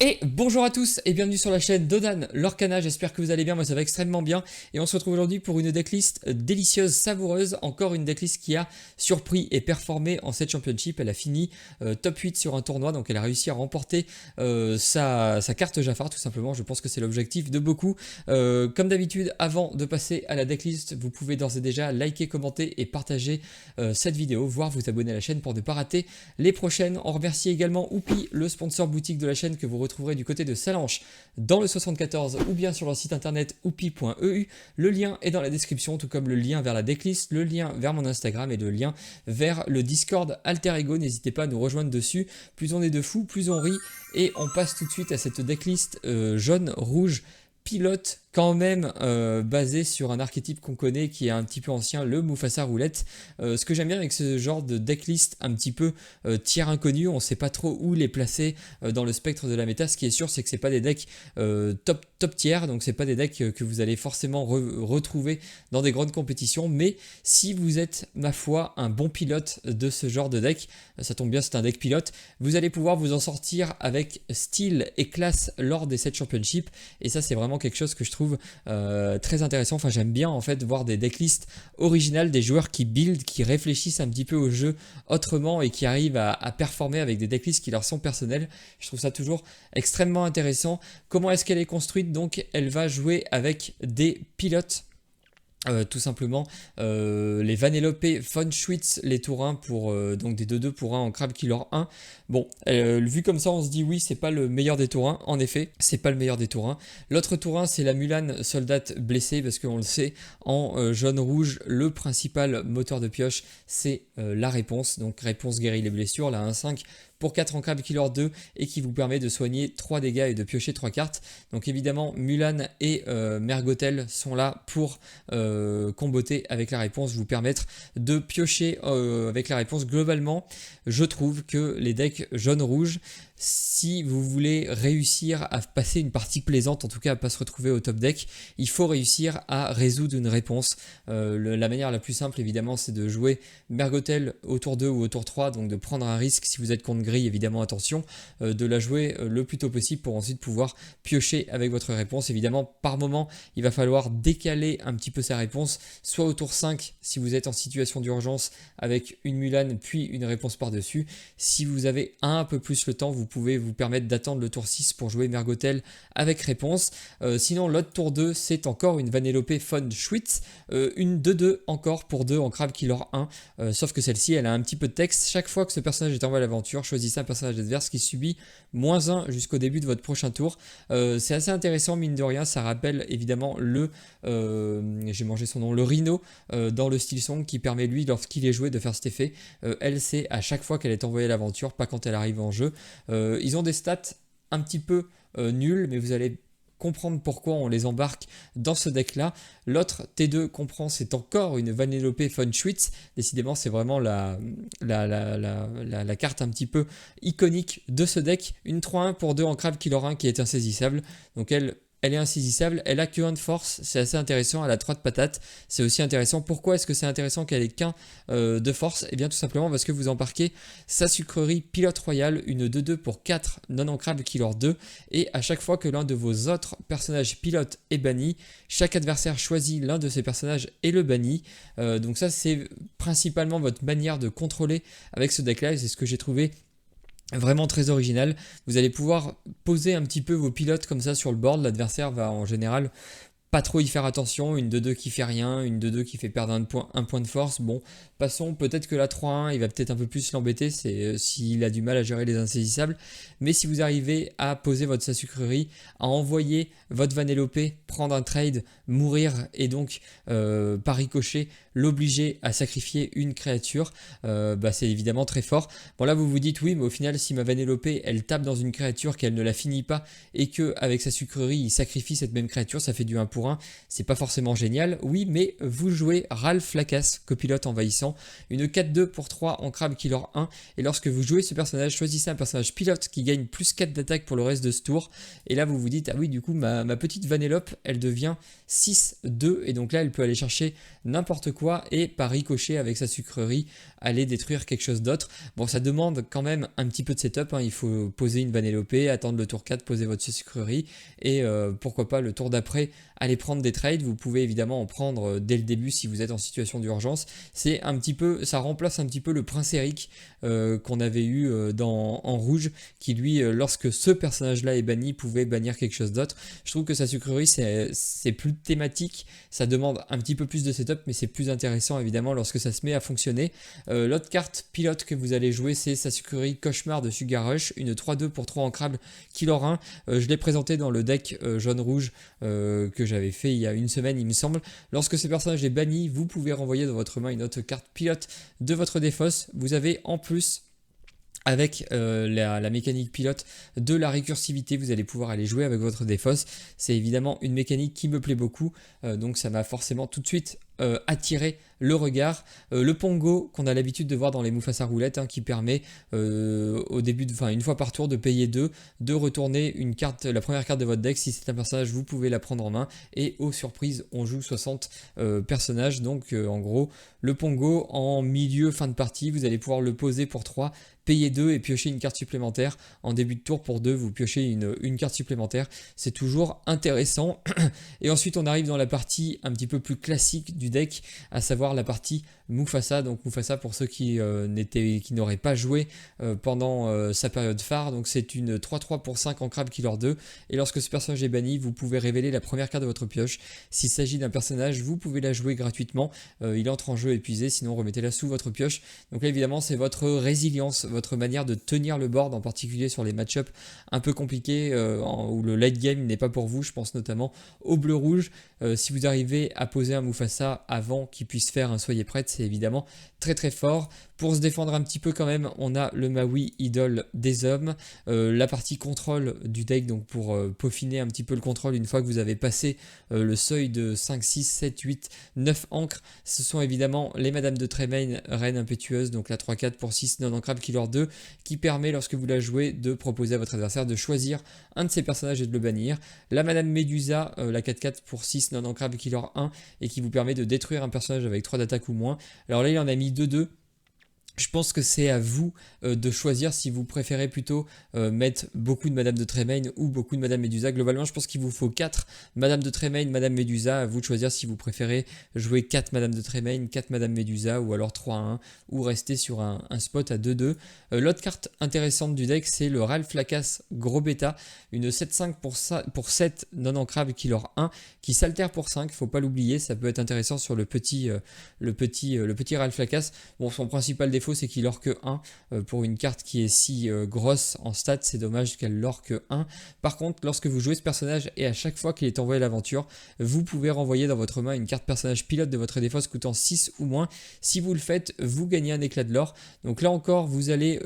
Et bonjour à tous et bienvenue sur la chaîne Dodan Lorcana, j'espère que vous allez bien, moi ça va extrêmement bien. Et on se retrouve aujourd'hui pour une decklist délicieuse, savoureuse, encore une decklist qui a surpris et performé en cette championship. Elle a fini top 8 sur un tournoi, donc elle a réussi à remporter sa carte Jafar tout simplement. Je pense que c'est l'objectif de beaucoup. Comme d'habitude, avant de passer à la decklist, vous pouvez d'ores et déjà liker, commenter et partager cette vidéo, voire vous abonner à la chaîne pour ne pas rater les prochaines. On remercie également Oupi, le sponsor boutique de la chaîne que vous retrouverez du côté de Salanches dans le 74 ou bien sur leur site internet oupi.eu. Le lien est dans la description, tout comme le lien vers la decklist, le lien vers mon Instagram et le lien vers le Discord Alter Ego. N'hésitez pas à nous rejoindre dessus. Plus on est de fous, plus on rit. Et on passe tout de suite à cette decklist jaune-rouge pilote quand même basé sur un archétype qu'on connaît qui est un petit peu ancien, le Mufasa Roulette. Ce que j'aime bien avec ce genre de decklist un petit peu tiers inconnu, on ne sait pas trop où les placer dans le spectre de la méta. Ce qui est sûr, c'est que ce n'est pas des decks top tiers, donc ce n'est pas des decks que vous allez forcément retrouver dans des grandes compétitions. Mais si vous êtes, ma foi, un bon pilote de ce genre de deck, ça tombe bien, c'est un deck pilote, vous allez pouvoir vous en sortir avec style et classe lors des 7 championships. Et ça, c'est vraiment quelque chose que je trouve très intéressant. Enfin, j'aime bien en fait voir des decklists originales, des joueurs qui build, qui réfléchissent un petit peu au jeu autrement et qui arrivent à performer avec des decklists qui leur sont personnels. Je trouve ça toujours extrêmement intéressant. Comment est-ce qu'elle est construite? Donc elle va jouer avec des pilotes. Tout simplement les Vanellope Von Schwitz, les tours 1 pour donc des 2-2 pour 1 en Crab Killer 1. Bon, vu comme ça, on se dit oui, c'est pas le meilleur des tours 1. En effet, c'est pas le meilleur des tours 1. L'autre tour 1, c'est la Mulan Soldat blessée, parce qu'on le sait, en jaune-rouge, le principal moteur de pioche, c'est la réponse. Donc réponse guérit les blessures, la 1-5 pour 4 en Crab Killer 2 et qui vous permet de soigner 3 dégâts et de piocher 3 cartes. Donc évidemment, Mulan et Mergotel sont là pour comboter avec la réponse, vous permettre de piocher avec la réponse. Globalement, je trouve que les decks jaune-rouge, si vous voulez réussir à passer une partie plaisante, en tout cas à ne pas se retrouver au top deck, il faut réussir à résoudre une réponse. La manière la plus simple évidemment, c'est de jouer Mergotel au tour 2 ou au tour 3, donc de prendre un risque si vous êtes contre grille, évidemment attention, de la jouer le plus tôt possible pour ensuite pouvoir piocher avec votre réponse. Évidemment, par moment, il va falloir décaler un petit peu sa réponse, soit au tour 5 si vous êtes en situation d'urgence avec une Mulan puis une réponse par-dessus. Si vous avez un peu plus le temps, vous pouvez vous permettre d'attendre le tour 6 pour jouer Mergotel avec réponse. Sinon, l'autre tour 2, c'est encore une Vanellope Von Schwitz, une 2-2 encore pour 2 en Crab Killer 1, sauf que celle-ci, elle a un petit peu de texte. Chaque fois que ce personnage est envoyé à l'aventure, choisissez un personnage adverse qui subit -1 jusqu'au début de votre prochain tour. C'est assez intéressant, mine de rien, ça rappelle évidemment j'ai mangé son nom, le Rhino dans le Steel Song, qui permet lui, lorsqu'il est joué, de faire cet effet. Elle, c'est à chaque fois qu'elle est envoyée à l'aventure, pas quand elle arrive en jeu. Ils ont des stats un petit peu nuls, mais vous allez comprendre pourquoi on les embarque dans ce deck là. L'autre T2 qu'on prend, c'est encore une Vanellope Von Schwitz. Décidément, c'est vraiment la carte un petit peu iconique de ce deck. Une 3-1 pour 2 en Crab Killer 1 qui est insaisissable. Donc elle est insaisissable, elle a que 1 de force, c'est assez intéressant, elle a 3 de patate, c'est aussi intéressant. Pourquoi est-ce que c'est intéressant qu'elle ait qu'un de force? Et bien tout simplement parce que vous embarquez sa sucrerie Pilote Royale, une 2-2 pour 4 non en Crab Killer 2, et à chaque fois que l'un de vos autres personnages pilotes est banni, chaque adversaire choisit l'un de ces personnages et le bannit. Donc ça, c'est principalement votre manière de contrôler avec ce deck là, et c'est ce que j'ai trouvé vraiment très original. Vous allez pouvoir poser un petit peu vos pilotes comme ça sur le board. L'adversaire va en général pas trop y faire attention, une 2-2 qui fait rien, une 2-2 qui fait perdre un point de force. Bon, passons, peut-être que la 3-1, il va peut-être un peu plus l'embêter, c'est s'il a du mal à gérer les insaisissables. Mais si vous arrivez à poser votre sucrerie, à envoyer votre Vanellope, prendre un trade, mourir et donc par ricochet, l'obliger à sacrifier une créature, c'est évidemment très fort. Bon là vous vous dites oui, mais au final si ma Vanellope elle tape dans une créature qu'elle ne la finit pas et que avec sa sucrerie il sacrifie cette même créature, ça fait du 1 pour pour 1, c'est pas forcément génial, oui, mais vous jouez Ralph Lacasse, copilote envahissant, une 4-2 pour 3 en crabe killer 1, et lorsque vous jouez ce personnage, choisissez un personnage pilote qui gagne plus 4 d'attaque pour le reste de ce tour, et là vous vous dites, ah oui, du coup ma petite Vanellope, elle devient 6-2, et donc là elle peut aller chercher n'importe quoi, et par ricochet avec sa sucrerie, aller détruire quelque chose d'autre. Bon, ça demande quand même un petit peu de setup, hein. Il faut poser une Vanellope, attendre le tour 4, poser votre sucrerie, et pourquoi pas le tour d'après aller prendre des trades. Vous pouvez évidemment en prendre dès le début si vous êtes en situation d'urgence. C'est un petit peu, ça remplace un petit peu le Prince Eric qu'on avait eu en rouge, qui lui, lorsque ce personnage-là est banni, pouvait bannir quelque chose d'autre. Je trouve que sa sucrerie c'est plus thématique, ça demande un petit peu plus de setup, mais c'est plus intéressant évidemment lorsque ça se met à fonctionner. L'autre carte pilote que vous allez jouer, c'est sa sucrerie Cauchemar de Sugar Rush, une 3-2 pour 3 ancrables killer 1. Je l'ai présenté dans le deck jaune-rouge que j'avais fait il y a une semaine il me semble. Lorsque ce personnage est banni, vous pouvez renvoyer dans votre main une autre carte pilote de votre défausse. Vous avez en plus, avec la mécanique pilote, de la récursivité, vous allez pouvoir aller jouer avec votre défausse. C'est évidemment une mécanique qui me plaît beaucoup, donc ça m'a forcément tout de suite attiré le regard. Le Pongo qu'on a l'habitude de voir dans les Mufasa roulettes, hein, qui permet au début, une fois par tour, de payer 2, de retourner une carte, la première carte de votre deck. Si c'est un personnage, vous pouvez la prendre en main, et aux surprises on joue 60 personnages. Donc en gros, le Pongo en milieu fin de partie, vous allez pouvoir le poser pour 3, payer 2 et piocher une carte supplémentaire. En début de tour, pour 2, vous piochez une carte supplémentaire. C'est toujours intéressant. Et ensuite on arrive dans la partie un petit peu plus classique du deck, à savoir la partie Mufasa. Donc Mufasa, pour ceux qui n'auraient pas joué pendant sa période phare, donc c'est une 3-3 pour 5 en crabe killer 2, et lorsque ce personnage est banni, vous pouvez révéler la première carte de votre pioche. S'il s'agit d'un personnage, vous pouvez la jouer gratuitement, il entre en jeu épuisé, sinon remettez-la sous votre pioche. Donc là évidemment c'est votre résilience, votre manière de tenir le board, en particulier sur les match-ups un peu compliqués où le late game n'est pas pour vous. Je pense notamment au bleu-rouge. Si vous arrivez à poser un Mufasa avant qu'il puisse faire un soyez prête, c'est évidemment très très fort. Pour se défendre un petit peu quand même, on a le Maui idole des hommes, la partie contrôle du deck, donc pour peaufiner un petit peu le contrôle une fois que vous avez passé le seuil de 5, 6, 7, 8, 9 encres. Ce sont évidemment les Madame de Tremaine, Reine impétueuse, donc la 3-4 pour 6 non-ancrable killer 2, qui permet lorsque vous la jouez de proposer à votre adversaire de choisir un de ces personnages et de le bannir. La Madame Médusa, la 4-4 pour 6 non-ancrable killer 1, et qui vous permet de détruire un personnage avec 3 d'attaque ou moins. Alors là il en a mis 2-2. Je pense que c'est à vous de choisir si vous préférez plutôt mettre beaucoup de Madame de Tremaine ou beaucoup de Madame Médusa. Globalement, je pense qu'il vous faut 4 Madame de Tremaine, Madame Médusa. À vous de choisir si vous préférez jouer 4 Madame de Tremaine, 4 Madame Médusa, ou alors 3-1, ou rester sur un spot à 2-2. L'autre carte intéressante du deck, c'est le Ralph Lacasse Gros Bêta, une 7-5 pour 7 non-ancrable killer 1, qui s'altère pour 5, faut pas l'oublier, ça peut être intéressant sur le petit Ralph Lacasse. Bon, son principal défaut, c'est qu'il lore que 1 pour une carte qui est si grosse en stats. C'est dommage qu'elle lore que 1. Par contre, lorsque vous jouez ce personnage et à chaque fois qu'il est envoyé à l'aventure, vous pouvez renvoyer dans votre main une carte personnage pilote de votre défausse coûtant 6 ou moins. Si vous le faites, vous gagnez un éclat de l'or. Donc là encore, vous allez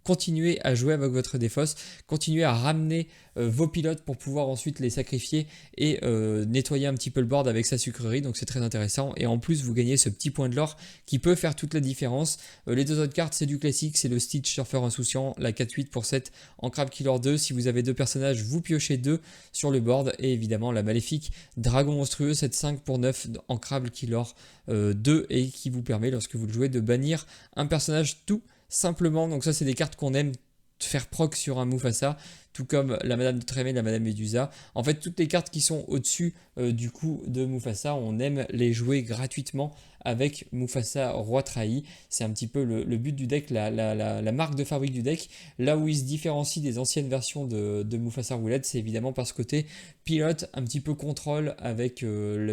continuer à jouer avec votre défausse, continuer à ramener vos pilotes pour pouvoir ensuite les sacrifier et nettoyer un petit peu le board avec sa sucrerie. Donc c'est très intéressant, et en plus vous gagnez ce petit point de l'or qui peut faire toute la différence. Les deux autres cartes, c'est du classique, c'est le Stitch Surfer Insouciant, la 4-8 pour 7 en Crab Killer 2. Si vous avez deux personnages, vous piochez 2 sur le board, et évidemment la maléfique Dragon Monstrueux, 7-5 pour 9 en Crab Killer 2, et qui vous permet lorsque vous le jouez de bannir un personnage tout simplement. Donc ça, c'est des cartes qu'on aime faire proc sur un Mufasa, tout comme la Madame de Tremaine, la Madame Médusa. En fait, toutes les cartes qui sont au-dessus du coup de Mufasa, on aime les jouer gratuitement avec Mufasa Roi Trahi. C'est un petit peu le but du deck, la marque de fabrique du deck. Là où il se différencie des anciennes versions de Mufasa Roulette, c'est évidemment par ce côté pilote, un petit peu contrôle avec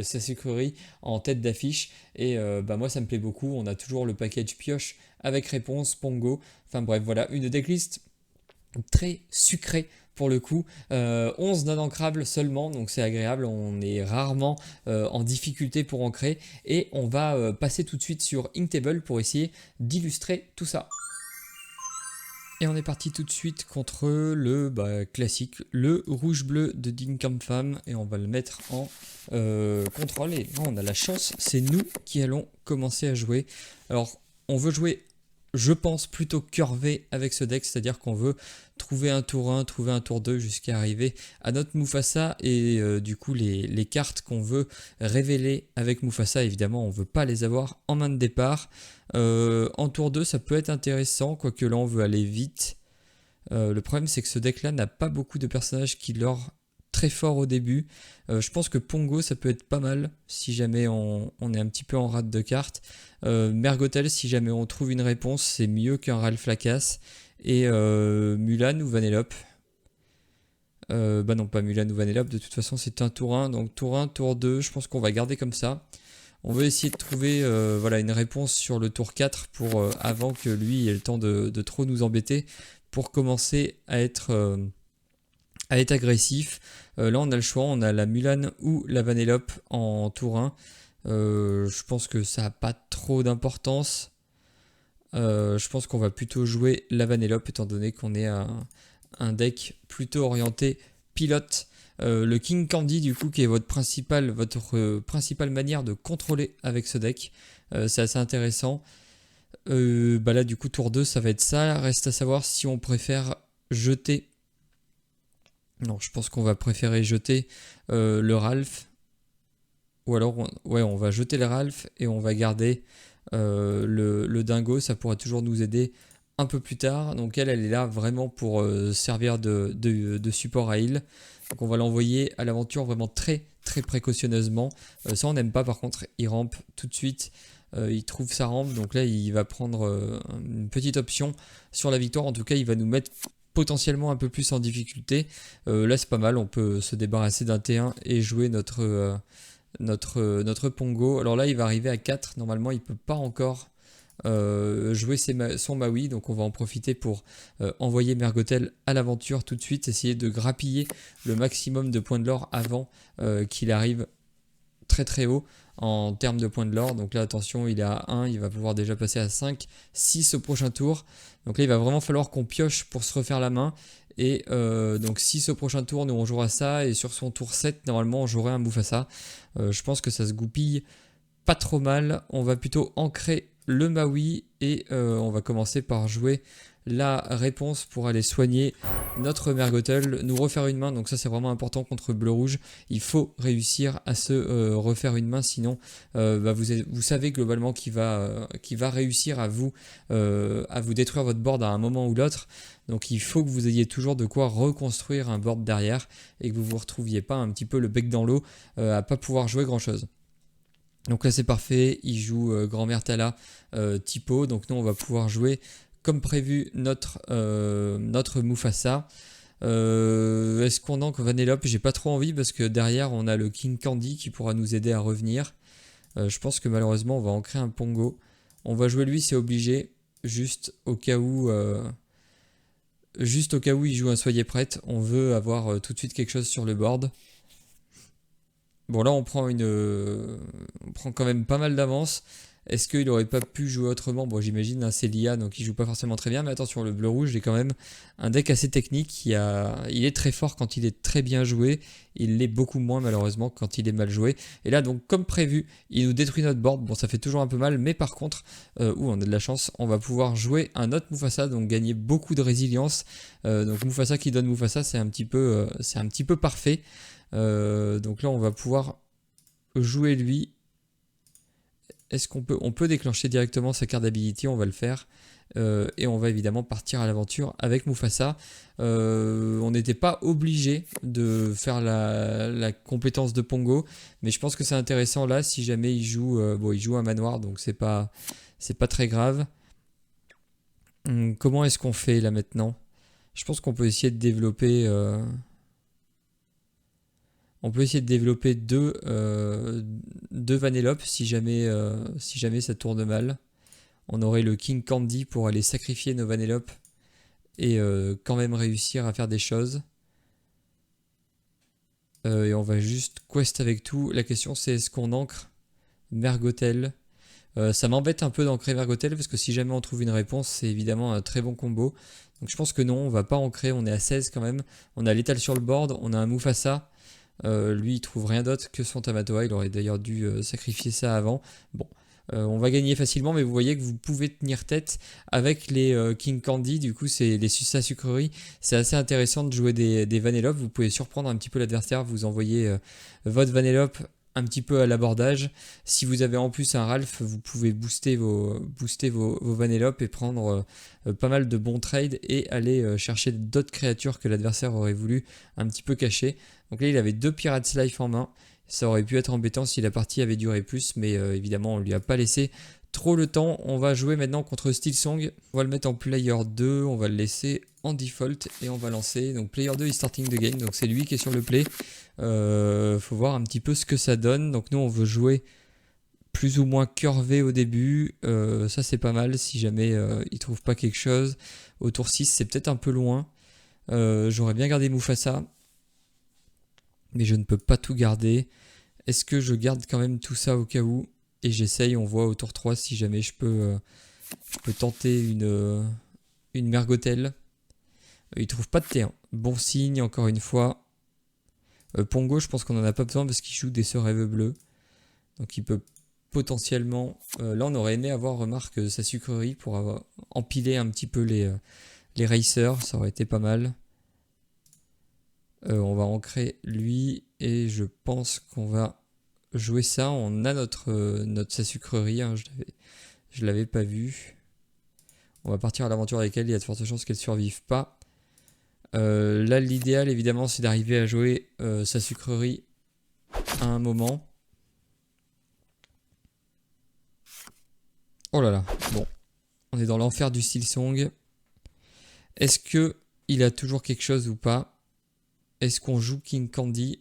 sa sucrerie en tête d'affiche. Et moi, ça me plaît beaucoup. On a toujours le package pioche avec réponse, Pongo. Enfin bref, voilà, une decklist très sucrée pour le coup. 11 non ancrables seulement, donc c'est agréable. On est rarement en difficulté pour ancrer, et on va passer tout de suite sur Inktable pour essayer d'illustrer tout ça. Et on est parti tout de suite contre le classique, le rouge-bleu de Dinkampham, et on va le mettre en contrôle. Et on a la chance, c'est nous qui allons commencer à jouer. Alors, on veut jouer, je pense, plutôt curvé avec ce deck, c'est-à-dire qu'on veut trouver un tour 1, trouver un tour 2 jusqu'à arriver à notre Mufasa, et du coup les cartes qu'on veut révéler avec Mufasa, évidemment on veut pas les avoir en main de départ. En tour 2 ça peut être intéressant, quoique là on veut aller vite. Le problème c'est que ce deck là n'a pas beaucoup de personnages qui leur très fort au début. Je pense que Pongo ça peut être pas mal si jamais on est un petit peu en rate de cartes. Mergotel, si jamais on trouve une réponse, c'est mieux qu'un Ralph Lacasse. Et Mulan ou Vanellope. Bah non, pas Mulan ou Vanellope, de toute façon c'est un tour 1, donc tour 1, tour 2, je pense qu'on va garder comme ça. On veut essayer de trouver voilà, une réponse sur le tour 4 pour, avant que lui ait le temps de trop nous embêter, pour commencer à être agressif. Là on a le choix, on a la Mulan ou la Vanellope en tour 1. Je pense que ça n'a pas trop d'importance. Je pense qu'on va plutôt jouer la Vanellope étant donné qu'on est un deck plutôt orienté pilote. Le King Candy du coup qui est votre principale manière de contrôler avec ce deck. C'est assez intéressant. Bah là du coup tour 2 ça va être ça. Reste à savoir si on préfère jeter. Non, je pense qu'on va préférer jeter le Ralph. Ou alors on va jeter le Ralph et on va garder le dingo, ça pourra toujours nous aider un peu plus tard. Donc elle est là vraiment pour servir de support à heal. Donc on va l'envoyer à l'aventure vraiment très très précautionneusement. Ça on n'aime pas, par contre il rampe tout de suite. Il trouve sa rampe, donc là il va prendre une petite option sur la victoire. En tout cas il va nous mettre potentiellement un peu plus en difficulté. Là c'est pas mal, on peut se débarrasser d'un T1 et jouer notre Pongo. Alors là il va arriver à 4, normalement il peut pas encore jouer son Maui, donc on va en profiter pour envoyer Mergotel à l'aventure tout de suite, essayer de grappiller le maximum de points de l'or avant qu'il arrive très très haut en termes de points de l'or. Donc là attention, il est à 1, il va pouvoir déjà passer à 5, 6 au prochain tour. Donc là il va vraiment falloir qu'on pioche pour se refaire la main. Et donc 6 au prochain tour, nous on jouera ça, et sur son tour 7 normalement on jouerait un Mufasa. Je pense que ça se goupille pas trop mal. On va plutôt ancrer le Maui et on va commencer par jouer la réponse pour aller soigner notre Mergotel, nous refaire une main. Donc ça c'est vraiment important contre bleu-rouge, il faut réussir à se refaire une main, sinon vous savez globalement qu'il va réussir à vous détruire votre board à un moment ou l'autre. Donc il faut que vous ayez toujours de quoi reconstruire un board derrière et que vous vous retrouviez pas un petit peu le bec dans l'eau à pas pouvoir jouer grand chose. Donc là c'est parfait, il joue Grand-Mère Tala, Typo, donc nous on va pouvoir jouer comme prévu notre Mufasa. Est-ce qu'on ancre Vanellope? J'ai pas trop envie parce que derrière on a le King Candy qui pourra nous aider à revenir. Je pense que malheureusement on va ancrer un Pongo. On va jouer lui, c'est obligé, juste au cas où il joue un Soyez prête. On veut avoir tout de suite quelque chose sur le board. Bon là on prend quand même pas mal d'avance. Est-ce qu'il aurait pas pu jouer autrement? Bon j'imagine, hein, c'est l'IA donc il joue pas forcément très bien, mais attention, le bleu-rouge est quand même un deck assez technique. Il est très fort quand il est très bien joué, il l'est beaucoup moins malheureusement quand il est mal joué. Et là donc comme prévu, il nous détruit notre board. Bon ça fait toujours un peu mal, mais par contre, on a de la chance, on va pouvoir jouer un autre Mufasa, donc gagner beaucoup de résilience. Donc Mufasa qui donne Mufasa, c'est un petit peu parfait. Donc là on va pouvoir jouer lui. Est-ce qu'on peut déclencher directement sa carte d'ability? On va le faire. Et on va évidemment partir à l'aventure avec Mufasa. On n'était pas obligé de faire la compétence de Pongo, mais je pense que c'est intéressant là si jamais il joue un manoir, donc c'est pas très grave. Comment est-ce qu'on fait là maintenant? Je pense qu'on peut essayer de développer deux Vanellope si jamais ça tourne mal. On aurait le King Candy pour aller sacrifier nos Vanellope et quand même réussir à faire des choses. Et on va juste quest avec tout. La question c'est, est-ce qu'on ancre Mergotel? Ça m'embête un peu d'ancrer Mergotel parce que si jamais on trouve une réponse, c'est évidemment un très bon combo. Donc je pense que non, on va pas ancrer, on est à 16 quand même. On a l'étal sur le board, on a un Mufasa. Lui, il trouve rien d'autre que son Tamatoa. Il aurait d'ailleurs dû sacrifier ça avant. Bon, on va gagner facilement, mais vous voyez que vous pouvez tenir tête avec les King Candy. Du coup, c'est les sa sucrerie. C'est assez intéressant de jouer des Vanellope. Vous pouvez surprendre un petit peu l'adversaire. Vous envoyez votre Vanellope un petit peu à l'abordage. Si vous avez en plus un Ralph, vous pouvez booster vos Vanellope et prendre pas mal de bons trades et aller chercher d'autres créatures que l'adversaire aurait voulu un petit peu cacher. Donc là, il avait 2 Pirates Life en main. Ça aurait pu être embêtant si la partie avait duré plus, mais évidemment, on lui a pas laissé trop le temps. On va jouer maintenant contre Steelsong. On va le mettre en player 2, on va le laisser en default et on va lancer. Donc player 2 is starting the game, donc c'est lui qui est sur le play. Faut voir un petit peu ce que ça donne. Donc nous, on veut jouer plus ou moins curvé au début. Ça, c'est pas mal si jamais il trouve pas quelque chose. Au tour 6, c'est peut-être un peu loin. J'aurais bien gardé Mufasa, mais je ne peux pas tout garder. Est-ce que je garde quand même tout ça au cas où? Et j'essaye, on voit au tour 3 si jamais je peux tenter une Mergotel. Il trouve pas de T1. Bon signe, encore une fois. Pongo, je pense qu'on en a pas besoin parce qu'il joue des sœurs rêves bleues. Donc il peut potentiellement... là, on aurait aimé avoir, remarque, sa sucrerie pour avoir empiler un petit peu les racers. Ça aurait été pas mal. On va ancrer lui et je pense qu'on va jouer ça. On a notre sa sucrerie, hein, je l'avais pas vu. On va partir à l'aventure avec elle, il y a de fortes chances qu'elle survive pas. Là, l'idéal évidemment, c'est d'arriver à jouer sa sucrerie à un moment. Oh là là, bon, on est dans l'enfer du Steelsong. Est-ce que il a toujours quelque chose ou pas? Est-ce qu'on joue King Candy?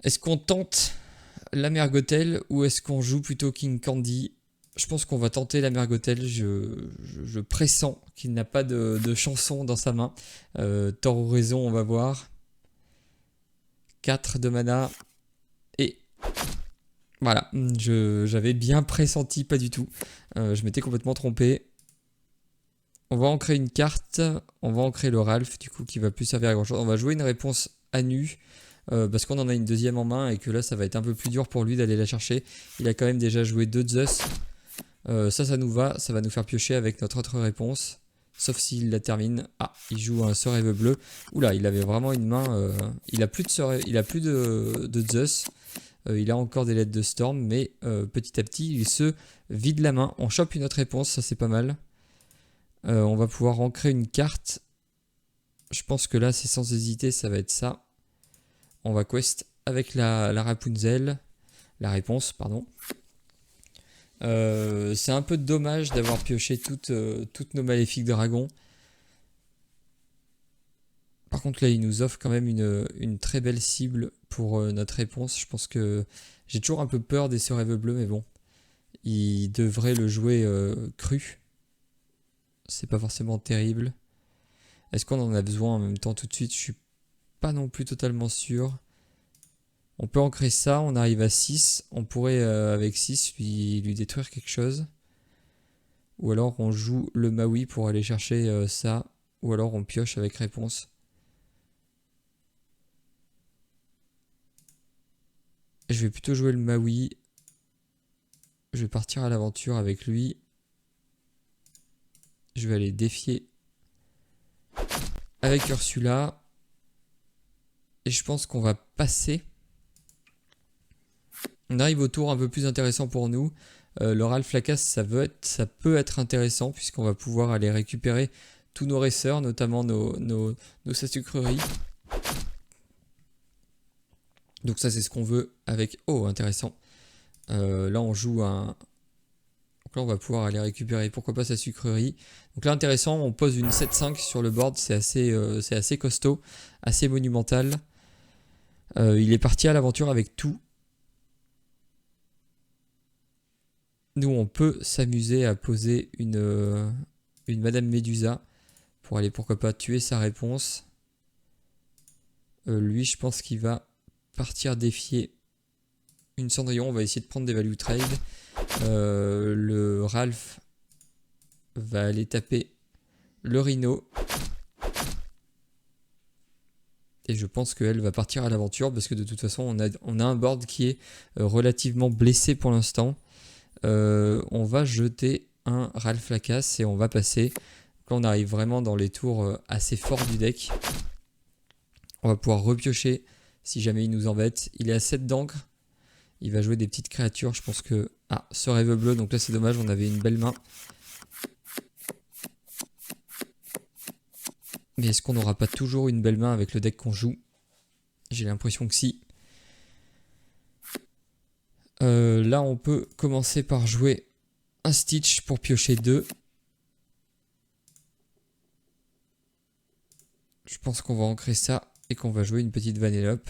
Est-ce qu'on tente la Mergotel ou est-ce qu'on joue plutôt King Candy? Je pense qu'on va tenter la Mergotel. Je pressens qu'il n'a pas de chanson dans sa main. Tort ou raison, on va voir. 4 de mana. Et voilà, j'avais bien pressenti, pas du tout. Je m'étais complètement trompé. On va ancrer une carte. On va ancrer le Ralph, du coup, qui va plus servir à grand chose. On va jouer une réponse à nu. Parce qu'on en a une deuxième en main et que là, ça va être un peu plus dur pour lui d'aller la chercher. Il a quand même déjà joué 2 Zeus. Ça nous va. Ça va nous faire piocher avec notre autre réponse. Sauf s'il la termine. Ah, il joue un sœur rêve bleu. Oula, il avait vraiment une main... il a plus de Zeus. Il a encore des lettres de Storm, mais petit à petit, il se vide la main. On chope une autre réponse, ça c'est pas mal. On va pouvoir ancrer une carte. Je pense que là, c'est sans hésiter, ça va être ça. On va quest avec la Rapunzel. La réponse, pardon. C'est un peu dommage d'avoir pioché toutes nos maléfiques dragons. Par contre, là, il nous offre quand même une très belle cible pour notre réponse. Je pense que j'ai toujours un peu peur des sœurs rêves bleues, mais bon. Il devrait le jouer cru. C'est pas forcément terrible. Est-ce qu'on en a besoin en même temps tout de suite? Je suis pas non plus totalement sûr. On peut ancrer ça, on arrive à 6. On pourrait avec 6 lui détruire quelque chose. Ou alors on joue le Maui pour aller chercher ça. Ou alors on pioche avec réponse. Je vais plutôt jouer le Maui. Je vais partir à l'aventure avec lui. Je vais aller défier avec Ursula. Et je pense qu'on va passer. On arrive au tour un peu plus intéressant pour nous. Le Ralph Lacasse, ça peut être intéressant puisqu'on va pouvoir aller récupérer tous nos racers, notamment nos sucreries. Donc ça, c'est ce qu'on veut avec... Oh, intéressant. Là, on joue un... Donc là, on va pouvoir aller récupérer, pourquoi pas, sa sucrerie. Donc là, intéressant, on pose une 7-5 sur le board. C'est assez costaud, assez monumental. Il est parti à l'aventure avec tout. Nous, on peut s'amuser à poser une Madame Médusa pour aller, pourquoi pas, tuer sa réponse. Lui, je pense qu'il va partir défier une Cendrillon, on va essayer de prendre des value trade. Le Ralph va aller taper le Rhino. Et je pense qu'elle va partir à l'aventure parce que de toute façon on a un board qui est relativement blessé pour l'instant. On va jeter un Ralph Lacasse et on va passer. Quand on arrive vraiment dans les tours assez forts du deck, on va pouvoir repiocher si jamais il nous embête. Il est à 7 d'encre. Il va jouer des petites créatures. Je pense que... Ah, ce rêve bleu. Donc là c'est dommage, on avait une belle main. Mais est-ce qu'on n'aura pas toujours une belle main avec le deck qu'on joue? J'ai l'impression que si. Là on peut commencer par jouer un Stitch pour piocher 2. Je pense qu'on va ancrer ça et qu'on va jouer une petite Vanellope.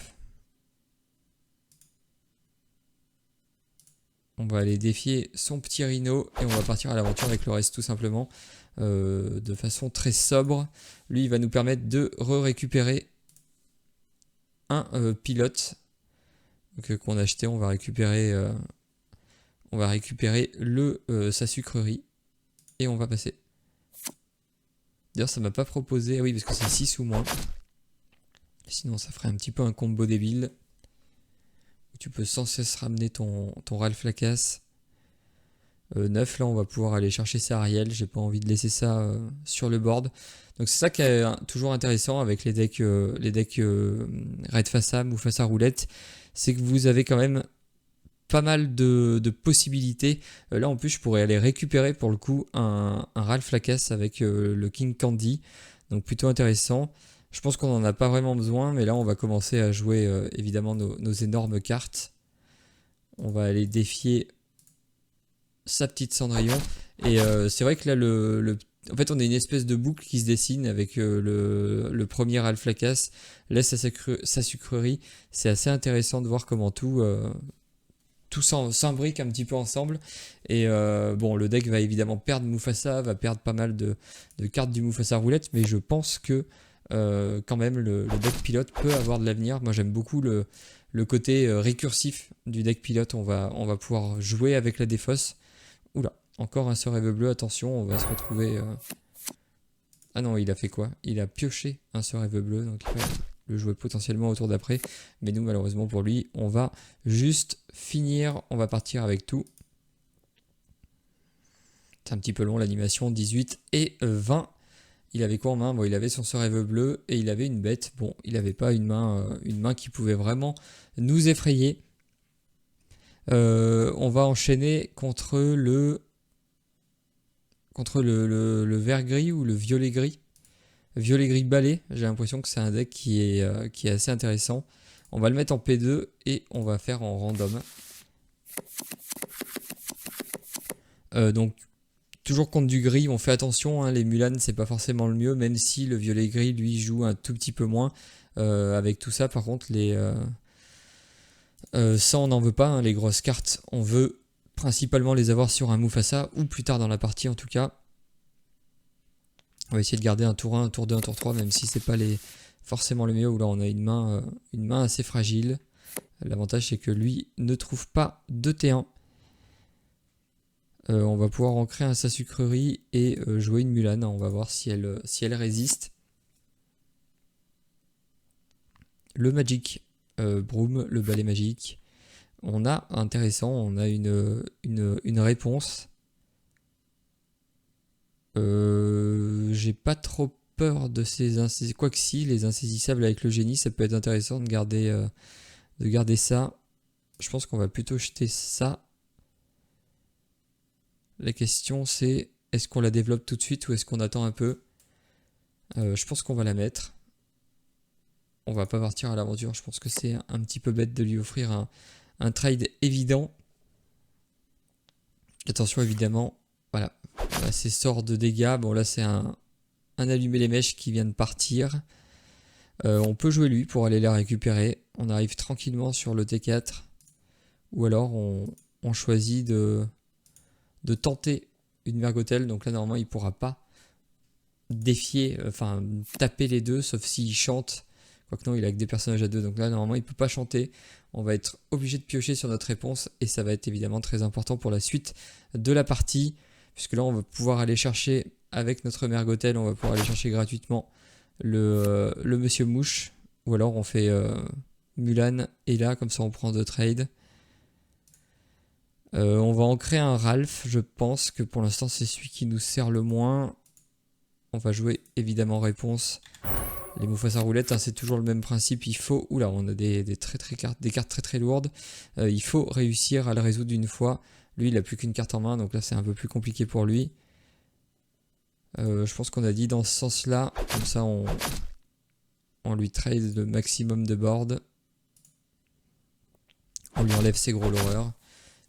On va aller défier son petit Rhino et on va partir à l'aventure avec le reste tout simplement. De façon très sobre. Lui il va nous permettre de récupérer un pilote qu'on a acheté. On va récupérer sa sucrerie et on va passer. D'ailleurs ça m'a pas proposé, ah oui parce que c'est 6 ou moins. Sinon ça ferait un petit peu un combo débile. Tu peux sans cesse ramener ton Ralph Lacasse. 9 là on va pouvoir aller chercher sa Ariel. J'ai pas envie de laisser ça sur le board. Donc c'est ça qui est toujours intéressant avec les decks Red Face ou Face à Roulette. C'est que vous avez quand même pas mal de possibilités. Là en plus je pourrais aller récupérer pour le coup un Ralph Lacasse avec le King Candy. Donc plutôt intéressant. Je pense qu'on n'en a pas vraiment besoin, mais là on va commencer à jouer évidemment nos énormes cartes. On va aller défier sa petite Cendrillon. Et c'est vrai que là en fait on a une espèce de boucle qui se dessine avec le premier Ralph Lacasse, laisse sa sucrerie. C'est assez intéressant de voir comment tout s'imbrique un petit peu ensemble. Et bon, le deck va évidemment perdre Mufasa, va perdre pas mal de cartes du Mufasa roulette, mais je pense que quand même le deck pilote peut avoir de l'avenir. Moi j'aime beaucoup le côté récursif du deck pilote. On va pouvoir jouer avec la défausse. Oula, encore un sort rêve bleu, attention, on va se retrouver... Ah non, il a fait quoi? Il a pioché un sort rêve bleu, donc il va le jouer potentiellement au tour d'après. Mais nous, malheureusement pour lui, on va juste finir, on va partir avec tout. C'est un petit peu long l'animation, 18 et 20. Il avait quoi en main? Bon, il avait son sort rêve bleu et il avait une bête. Bon, il n'avait pas une main qui pouvait vraiment nous effrayer. On va enchaîner contre le vert gris ou le violet gris. Violet gris balai, j'ai l'impression que c'est un deck qui est assez intéressant. On va le mettre en P2 et on va faire en random. Donc toujours contre du gris, on fait attention, hein, les Mulan c'est pas forcément le mieux, même si le violet gris lui joue un tout petit peu moins. Avec tout ça par contre ça on n'en veut pas, hein, les grosses cartes, on veut principalement les avoir sur un Mufasa ou plus tard dans la partie en tout cas. On va essayer de garder un tour 1, un tour 2, un tour 3, même si c'est pas forcément le mieux, où là on a une main assez fragile. L'avantage c'est que lui ne trouve pas de T1. On va pouvoir ancrer un sa sucrerie et jouer une Mulan. On va voir si elle résiste. Le Magic Broom, le balai magique. On a intéressant, on a une réponse. J'ai pas trop peur de ces insaisissables. Quoique si, les insaisissables avec le génie, ça peut être intéressant de garder ça. Je pense qu'on va plutôt jeter ça. La question c'est, est-ce qu'on la développe tout de suite ou est-ce qu'on attend un peu? Je pense qu'on va la mettre. On va pas partir à l'aventure, je pense que c'est un petit peu bête de lui offrir un trade évident. Attention évidemment, voilà, ces sorts de dégâts. Bon là c'est un allumer les mèches qui vient de partir. On peut jouer lui pour aller la récupérer. On arrive tranquillement sur le T4. Ou alors on choisit de tenter une Mergotel. Donc là normalement il pourra pas défier, enfin taper les deux, sauf s'il chante Quoique non, il a que des personnages à 2, donc là normalement il peut pas chanter. On va être obligé de piocher sur notre réponse et ça va être évidemment très important pour la suite de la partie. Puisque là on va pouvoir aller chercher, avec notre Mergotel, on va pouvoir aller chercher gratuitement le Monsieur Mouche. Ou alors on fait Mulan et là comme ça on prend 2 trades. On va en créer un Ralph, je pense que pour l'instant c'est celui qui nous sert le moins. On va jouer évidemment réponse. Les Mufasa roulettes, hein, c'est toujours le même principe. Il faut, oula, on a des cartes très très lourdes. Il faut réussir à le résoudre une fois. Lui, il a plus qu'une carte en main, donc là c'est un peu plus compliqué pour lui. Je pense qu'on a dit dans ce sens-là. Comme ça, on lui trade le maximum de board. On lui enlève ses gros l'horreur.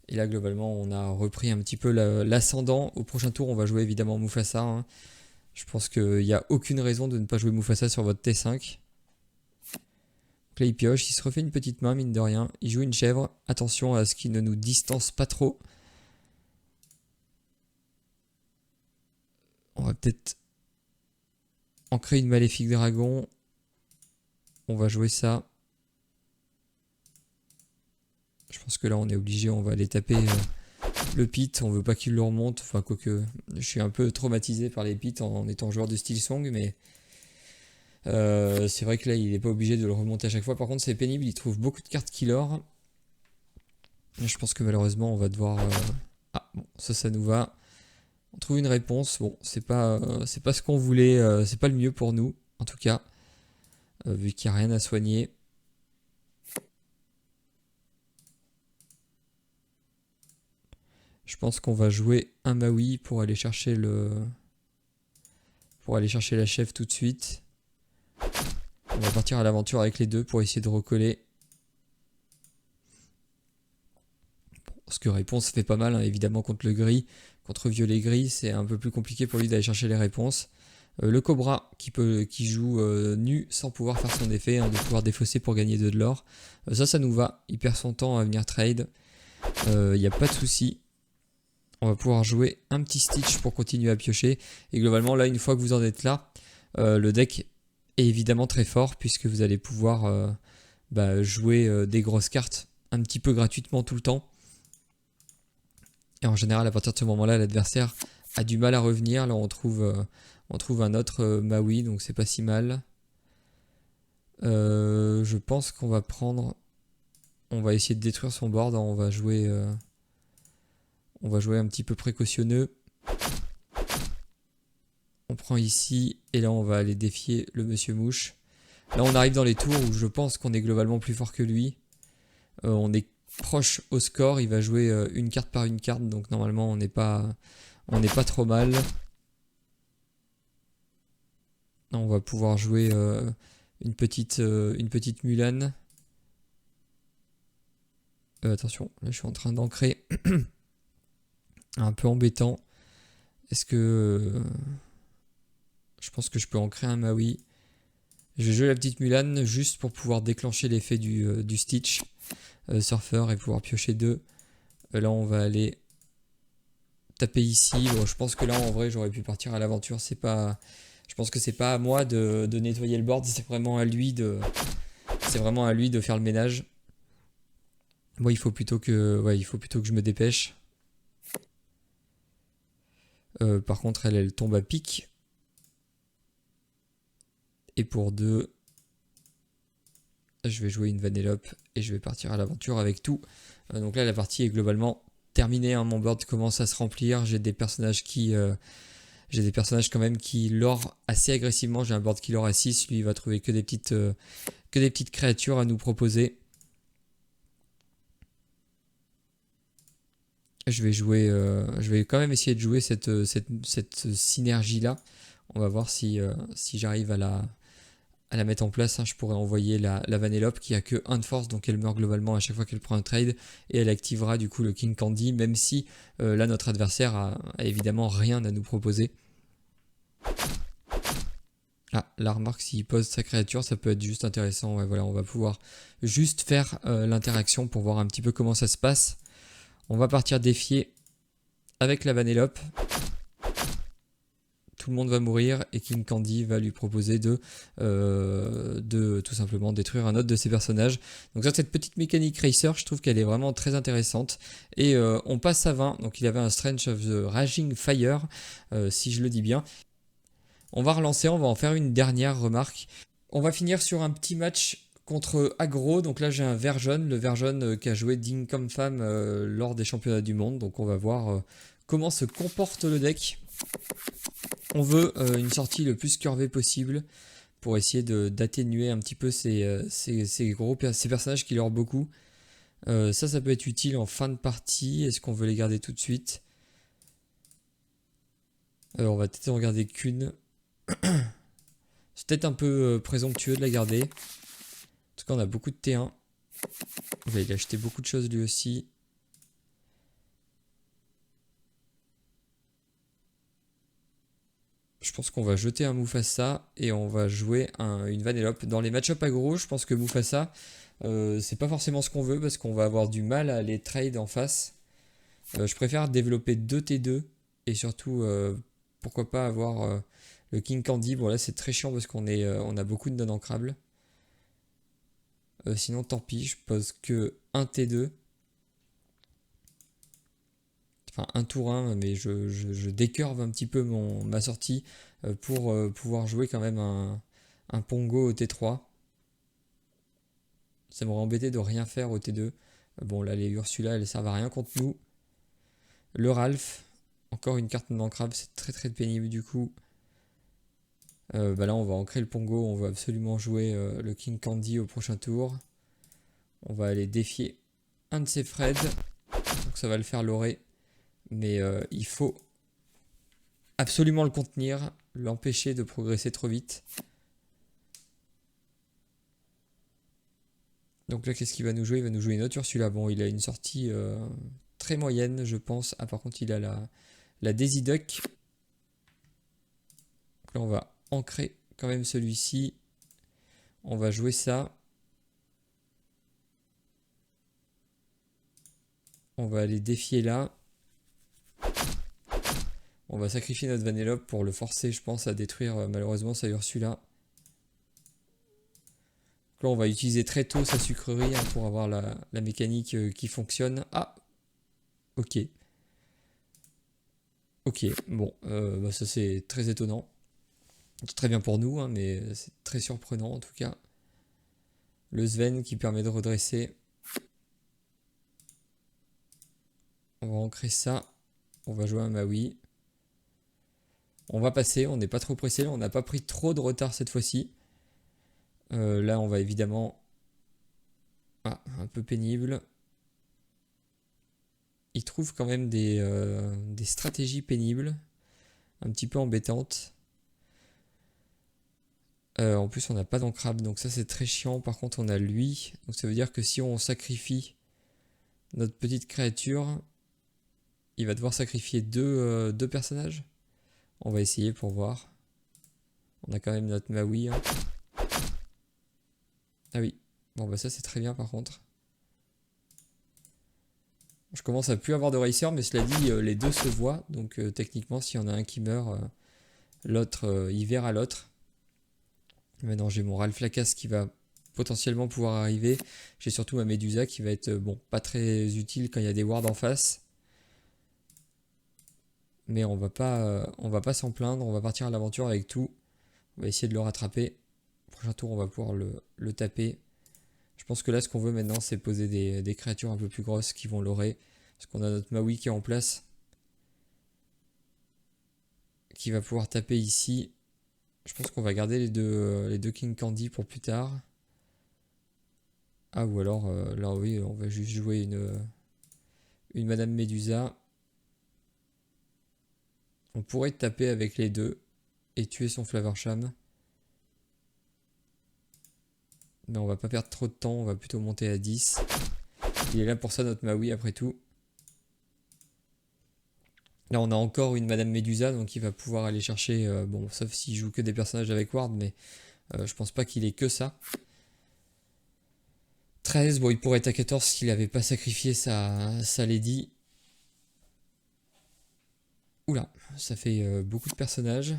Et là, globalement, on a repris un petit peu l'ascendant. Au prochain tour, on va jouer évidemment Mufasa. Hein. Je pense qu'il n'y a aucune raison de ne pas jouer Mufasa sur votre T5. Donc là, il pioche, il se refait une petite main, mine de rien. Il joue une chèvre. Attention à ce qu'il ne nous distance pas trop. On va peut-être ancrer une maléfique dragon. On va jouer ça. Je pense que là, on est obligé, on va aller taper le pit. On veut pas qu'il le remonte. Enfin, quoique, je suis un peu traumatisé par les pits en étant joueur de Steel Song, mais c'est vrai que là, il n'est pas obligé de le remonter à chaque fois. Par contre, c'est pénible. Il trouve beaucoup de cartes killer. Je pense que malheureusement, on va devoir... Ah, bon, ça nous va. On trouve une réponse. Bon, c'est pas ce qu'on voulait. C'est pas le mieux pour nous, en tout cas. Vu qu'il n'y a rien à soigner. Je pense qu'on va jouer un Maui pour aller chercher la chef tout de suite. On va partir à l'aventure avec les deux pour essayer de recoller. Parce que réponse fait pas mal, hein, évidemment, contre le gris. Contre violet gris, c'est un peu plus compliqué pour lui d'aller chercher les réponses. Le Cobra qui joue nu sans pouvoir faire son effet, hein, de pouvoir défausser pour gagner de l'or. Ça nous va. Il perd son temps à venir trade. Il n'y a pas de souci. On va pouvoir jouer un petit Stitch pour continuer à piocher. Et globalement, là, une fois que vous en êtes là, le deck est évidemment très fort puisque vous allez pouvoir jouer des grosses cartes un petit peu gratuitement tout le temps. Et en général, à partir de ce moment-là, l'adversaire a du mal à revenir. Là, on trouve un autre Maui, donc c'est pas si mal. Je pense qu'on va prendre... On va essayer de détruire son board. On va jouer un petit peu précautionneux. On prend ici, et là, on va aller défier le Monsieur Mouche. Là, on arrive dans les tours où je pense qu'on est globalement plus fort que lui. On est proche au score, il va jouer une carte par une carte, donc normalement on n'est pas trop mal. On va pouvoir jouer une petite Mulan. Attention, là je suis en train d'ancrer. Un peu embêtant. Est-ce que... je pense que je peux ancrer un Maui. Je vais jouer la petite Mulan juste pour pouvoir déclencher l'effet du Stitch. Surfer et pouvoir piocher 2. Là on va aller taper ici. Bon, je pense que là en vrai j'aurais pu partir à l'aventure. Je pense que c'est pas à moi de nettoyer le board, c'est vraiment à lui de faire le ménage. Moi il faut plutôt que je me dépêche. Par contre elle tombe à pic. Et pour 2, je vais jouer une Vanellope et je vais partir à l'aventure avec tout. Donc là la partie est globalement terminée, hein. Mon board commence à se remplir. J'ai des personnages quand même qui lore assez agressivement. J'ai un board qui lore à 6. Lui il va trouver que des petites créatures à nous proposer. Je vais quand même essayer de jouer cette synergie là. On va voir si j'arrive à la mettre en place, hein. Je pourrais envoyer la Vanellope qui a que 1 de force, donc elle meurt globalement à chaque fois qu'elle prend un trade, et elle activera du coup le King Candy, même si là notre adversaire a évidemment rien à nous proposer. Ah, la remarque, s'il pose sa créature, ça peut être juste intéressant. Ouais, voilà, on va pouvoir juste faire l'interaction pour voir un petit peu comment ça se passe. On va partir défier avec la Vanellope. tout le monde va mourir et King Candy va lui proposer de tout simplement détruire un autre de ses personnages. Donc ça, cette petite mécanique Racer, je trouve qu'elle est vraiment très intéressante. Et on passe à 20, donc il avait un Strength of the Raging Fire, si je le dis bien. On va relancer, on va en faire une dernière remarque. On va finir sur un petit match contre Agro. Donc là j'ai un vert jaune, le vert jaune qui a joué Ding comme femme lors des championnats du monde. Donc on va voir comment se comporte le deck. On veut une sortie le plus curvée possible pour essayer d'atténuer un petit peu ces personnages qui leur beaucoup. Ça peut être utile en fin de partie. Est-ce qu'on veut les garder tout de suite? On va peut-être en garder qu'une. C'est peut-être un peu présomptueux de la garder. En tout cas, on a beaucoup de T1. Il va acheter beaucoup de choses lui aussi. Je pense qu'on va jeter un Mufasa et on va jouer une Vanellope. Dans les match-up aggro, je pense que Mufasa, c'est pas forcément ce qu'on veut parce qu'on va avoir du mal à les trade en face. Je préfère développer 2 T2 et surtout, pourquoi pas avoir le King Candy. Bon là c'est très chiant parce qu'on a beaucoup de non-ancrables. Sinon tant pis, je pose que un T2. Enfin un tour 1, mais je décurve un petit peu ma sortie pour pouvoir jouer quand même un Pongo au T3. Ça m'aurait embêté de rien faire au T2. Bon là les Ursula elles servent à rien contre nous. Le Ralph, encore une carte non-ancrable, c'est très très pénible du coup. Là on va ancrer le Pongo, on va absolument jouer le King Candy au prochain tour. On va aller défier un de ses Fred, donc ça va le faire leurrer. Mais il faut absolument le contenir, l'empêcher de progresser trop vite. Donc là qu'est-ce qu'il va nous jouer? Il va nous jouer une autre Ursula. Bon il a une sortie très moyenne je pense. Ah par contre il a la Daisy Duck. Donc là on va ancrer quand même celui-ci. On va jouer ça. On va aller défier là. On va sacrifier notre Vanellope pour le forcer, je pense, à détruire malheureusement sa Ursula. Donc là, on va utiliser très tôt sa sucrerie hein, pour avoir la mécanique qui fonctionne. Ah, ok. Ok, bon, ça c'est très étonnant. C'est très bien pour nous, hein, mais c'est très surprenant en tout cas. Le Sven qui permet de redresser. On va ancrer ça. On va jouer un Maui. On va passer, on n'est pas trop pressé, on n'a pas pris trop de retard cette fois-ci. Là on va évidemment... Ah, un peu pénible. Il trouve quand même des stratégies pénibles, un petit peu embêtantes. En plus on n'a pas d'ancrable, donc ça c'est très chiant. Par contre on a lui, donc ça veut dire que si on sacrifie notre petite créature, il va devoir sacrifier deux personnages. On va essayer pour voir. On a quand même notre Maui. Hein. Ah oui, bon bah ça c'est très bien par contre. Je commence à plus avoir de racer, mais cela dit, les deux se voient. Donc techniquement, s'il y en a un qui meurt, l'autre, il verra l'autre. Maintenant, j'ai mon Ralph Lacasse qui va potentiellement pouvoir arriver. J'ai surtout ma Médusa qui va être, bon, pas très utile quand il y a des wards en face. Mais on va pas s'en plaindre. On va partir à l'aventure avec tout. On va essayer de le rattraper. Prochain tour, on va pouvoir le taper. Je pense que là, ce qu'on veut maintenant, c'est poser des créatures un peu plus grosses qui vont l'aurer. Parce qu'on a notre Maui qui est en place. Qui va pouvoir taper ici. Je pense qu'on va garder les deux King Candy pour plus tard. Ah, ou alors, là, oui, on va juste jouer une Madame Médusa. On pourrait taper avec les deux et tuer son Flavorsham. Mais on va pas perdre trop de temps, on va plutôt monter à 10. Il est là pour ça notre Maui après tout. Là on a encore une Madame Médusa, donc il va pouvoir aller chercher, bon sauf s'il joue que des personnages avec Ward, mais je pense pas qu'il ait que ça. 13, bon il pourrait être à 14 s'il n'avait pas sacrifié sa Lady. Oula, ça fait beaucoup de personnages.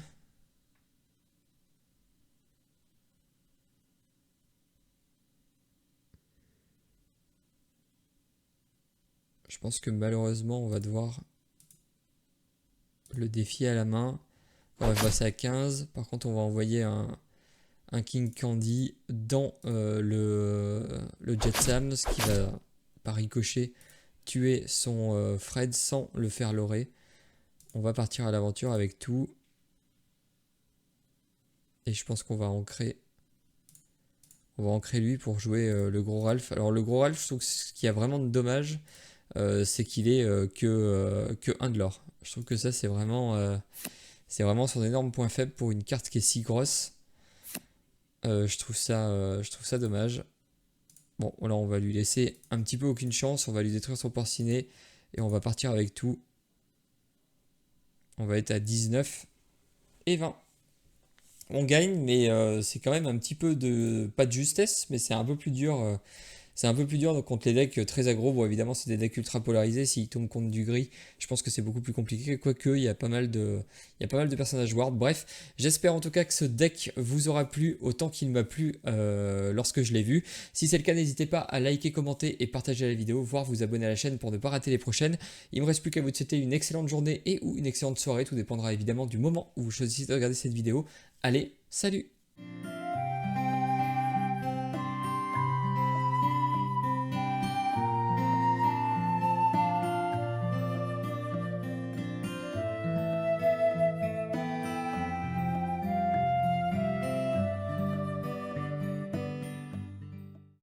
pense que malheureusement, on va devoir le défier à la main. On va passer à 15. Par contre, on va envoyer un King Candy dans le Jet Sam, ce qui va, par ricochet, tuer son Fred sans le faire leurrer. On va partir à l'aventure avec tout. Et je pense qu'on va ancrer. On va ancrer lui pour jouer le gros Ralph. Alors le gros Ralph, je trouve que ce qui a vraiment de dommage, c'est qu'il est que 1 de l'or. Je trouve que ça c'est vraiment son énorme point faible pour une carte qui est si grosse. Je trouve ça dommage. Bon, là on va lui laisser un petit peu aucune chance. On va lui détruire son porcinet et on va partir avec tout. On va être à 19 et 20. On gagne, mais c'est quand même un petit peu de... Pas de justesse, mais c'est un peu plus dur. C'est un peu plus dur contre les decks très aggro. Bon, évidemment, c'est des decks ultra polarisés. S'ils tombent contre du gris, je pense que c'est beaucoup plus compliqué. Quoique, il y a pas mal de personnages ward. Bref, j'espère en tout cas que ce deck vous aura plu autant qu'il m'a plu lorsque je l'ai vu. Si c'est le cas, n'hésitez pas à liker, commenter et partager la vidéo, voire vous abonner à la chaîne pour ne pas rater les prochaines. Il me reste plus qu'à vous souhaiter une excellente journée et ou une excellente soirée. Tout dépendra évidemment du moment où vous choisissez de regarder cette vidéo. Allez, salut!